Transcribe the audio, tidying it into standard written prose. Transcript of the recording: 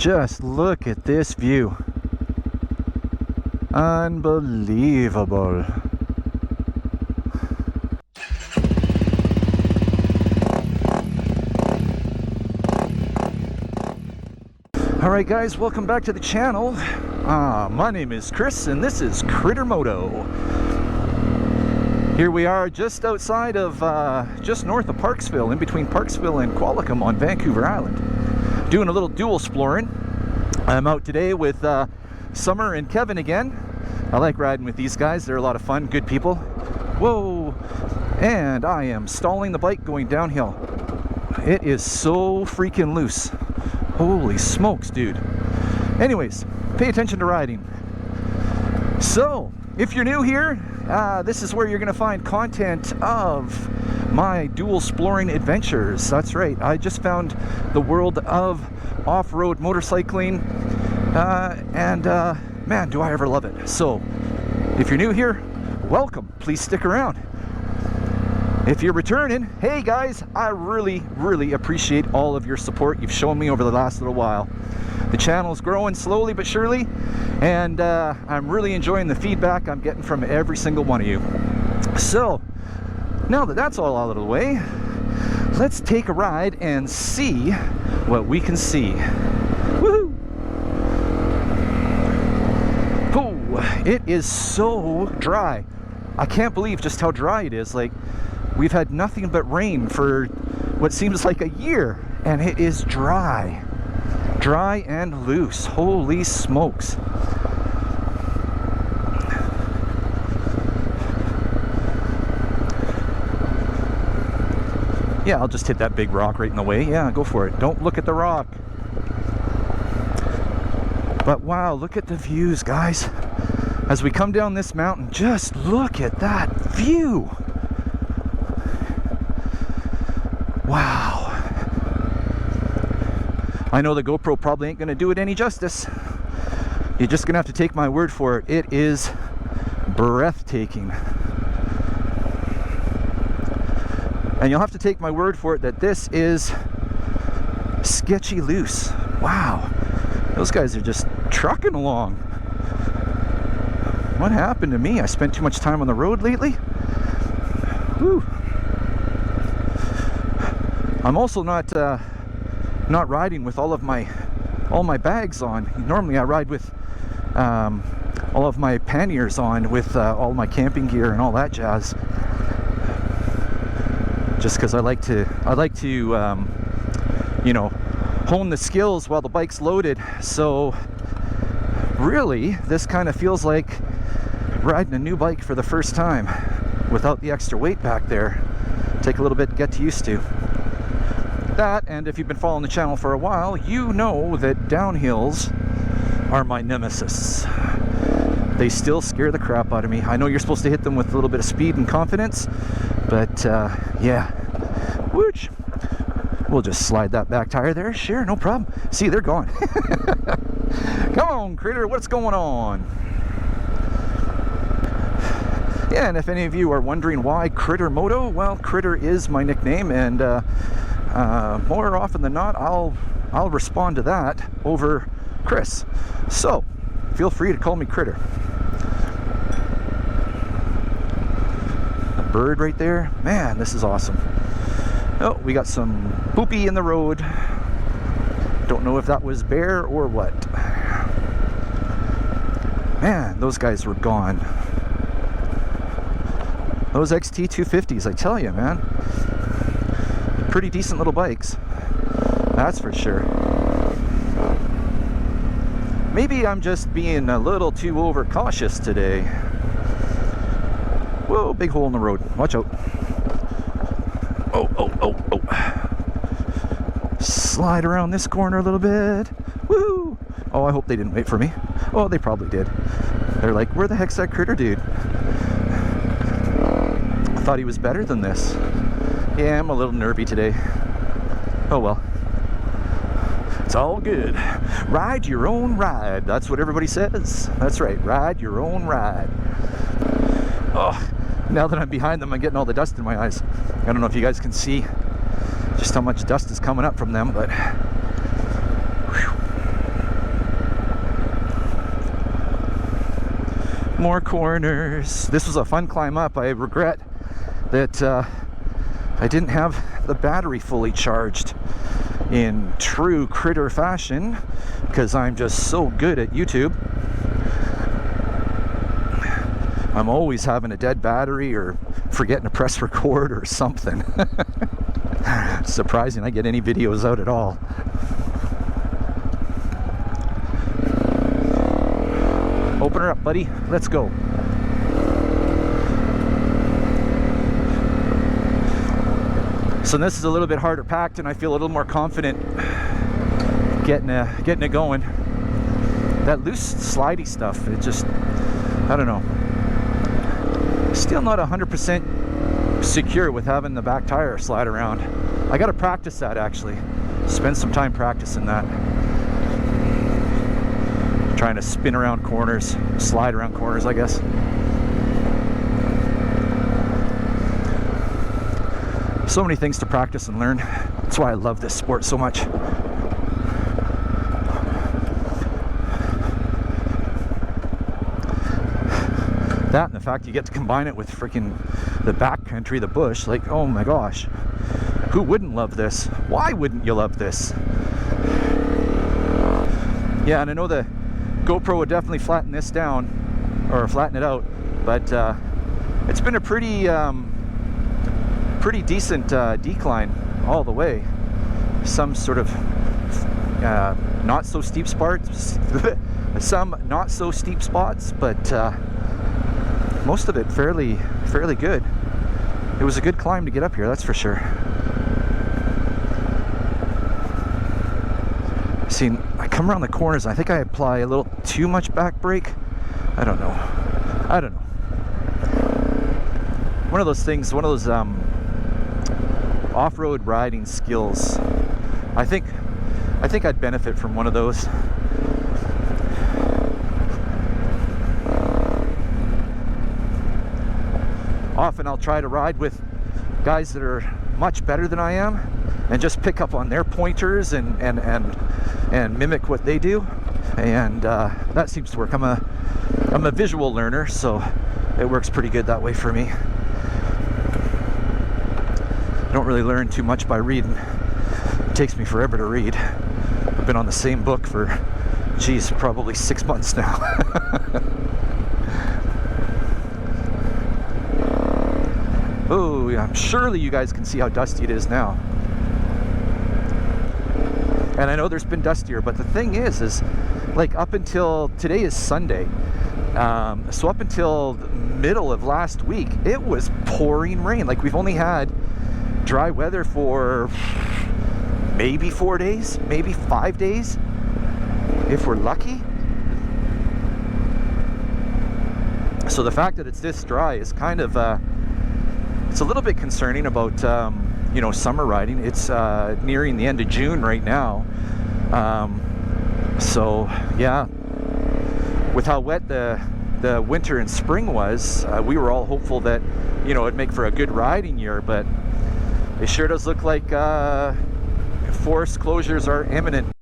Just look at this view. Unbelievable. Alright guys, welcome back to the channel. My name is Chris and this is CRITTERMOTO. Here we are just outside of, just north of Parksville, in between Parksville and Qualicum on Vancouver Island. Doing a little DUALSPLORING. I'm out today with Summer and Kevin again. I like riding with these guys, they're a lot of fun, good people. Whoa! And I am stalling the bike going downhill. It is so freaking loose. Holy smokes, dude. Anyways, pay attention to riding. So, if you're new here, this is where you're going to find content of my DUALSPLORING adventures. That's right, I just found the world of off-road motorcycling, and man, do I ever love it. So, if you're new here, welcome. Please stick around. If you're returning, hey guys, I really appreciate all of your support you've shown me over the last little while. The channel's growing slowly but surely, and I'm really enjoying the feedback I'm getting from every single one of you. So, now that that's all out of the way, let's take a ride and see what we can see. Woohoo! Oh, it is so dry. I can't believe just how dry it is. Like, we've had nothing but rain for what seems like a year, and it is dry. Dry and loose. Holy smokes. Yeah, I'll just hit that big rock right in the way. Yeah, go for it. Don't look at the rock. But wow, look at the views, guys. As we come down this mountain, just look at that view. Wow. I know the GoPro probably ain't gonna do it any justice. You're just gonna have to take my word for it. It is breathtaking. And you'll have to take my word for it that this is sketchy loose. Wow. Those guys are just trucking along. What happened to me? I spent too much time on the road lately? Whew. I'm also not riding with all my bags on. Normally I ride with all of my panniers on, with all my camping gear and all that jazz. Just because I like to you know, hone the skills while the bike's loaded. So really, this kind of feels like riding a new bike for the first time without the extra weight back there. Take a little bit to get used to that. And if you've been following the channel for a while, you know that downhills are my nemesis. They still scare the crap out of me. I know you're supposed to hit them with a little bit of speed and confidence, but yeah, whoosh. We'll just slide that back tire there. Sure, no problem. See, they're gone. Come on, Critter, what's going on? Yeah, and if any of you are wondering why CRITTERMOTO, well, Critter is my nickname, and more often than not, I'll respond to that over Chris. So, feel free to call me Critter. A bird right there. Man, this is awesome. Oh, we got some poopy in the road. Don't know if that was bear or what. Man, those guys were gone. Those XT250s, I tell you, man. Pretty decent little bikes. That's for sure. Maybe I'm just being a little too overcautious today. Whoa, big hole in the road. Watch out. Oh. Slide around this corner a little bit. Woo! Oh, I hope they didn't wait for me. Oh, they probably did. They're like, where the heck's that Critter dude? I thought he was better than this. Yeah, I'm a little nervy today. Oh well. It's all good. Ride your own ride. That's what everybody says. That's right. Ride your own ride. Oh, now that I'm behind them, I'm getting all the dust in my eyes. I don't know if you guys can see just how much dust is coming up from them, but whew. More corners. This was a fun climb up. I regret that I didn't have the battery fully charged in true critter fashion, because I'm just so good at YouTube. I'm always having a dead battery or forgetting to press record or something. Surprising I get any videos out at all. Open her up, buddy. Let's go. So this is a little bit harder packed, and I feel a little more confident getting it going. That loose slidey stuff, it just, I don't know. Still not 100% secure with having the back tire slide around. I got to practice that, actually. Spend some time practicing that. Trying to spin around corners, slide around corners, I guess. So many things to practice and learn. That's why I love this sport so much. That and the fact you get to combine it with freaking the backcountry, the bush. Like, oh my gosh, who wouldn't love this? Why wouldn't you love this? Yeah, and I know the GoPro would definitely flatten this down, or flatten it out, but it's been a pretty decent decline all the way. Some sort of not so steep spots, some not so steep spots, but most of it fairly good. It was a good climb to get up here, that's for sure. See, I come around the corners, I think I apply a little too much back brake. I don't know. One of those things, one of those off-road riding skills. I think I'd benefit from one of those. Often I'll try to ride with guys that are much better than I am and just pick up on their pointers and mimic what they do, and that seems to work. I'm a visual learner, so it works pretty good that way for me. I don't really learn too much by reading. It takes me forever to read. I've been on the same book for, geez, probably 6 months now. Oh, yeah, surely you guys can see how dusty it is now. And I know there's been dustier, but the thing is like up until today is Sunday. So up until the middle of last week, it was pouring rain. Like, we've only had dry weather for maybe 4 days, maybe 5 days, if we're lucky. So the fact that it's this dry is kind of it's a little bit concerning about you know, summer riding. It's nearing the end of June right now, so yeah, with how wet the winter and spring was, we were all hopeful that, you know, it'd make for a good riding year, but it sure does look like forest closures are imminent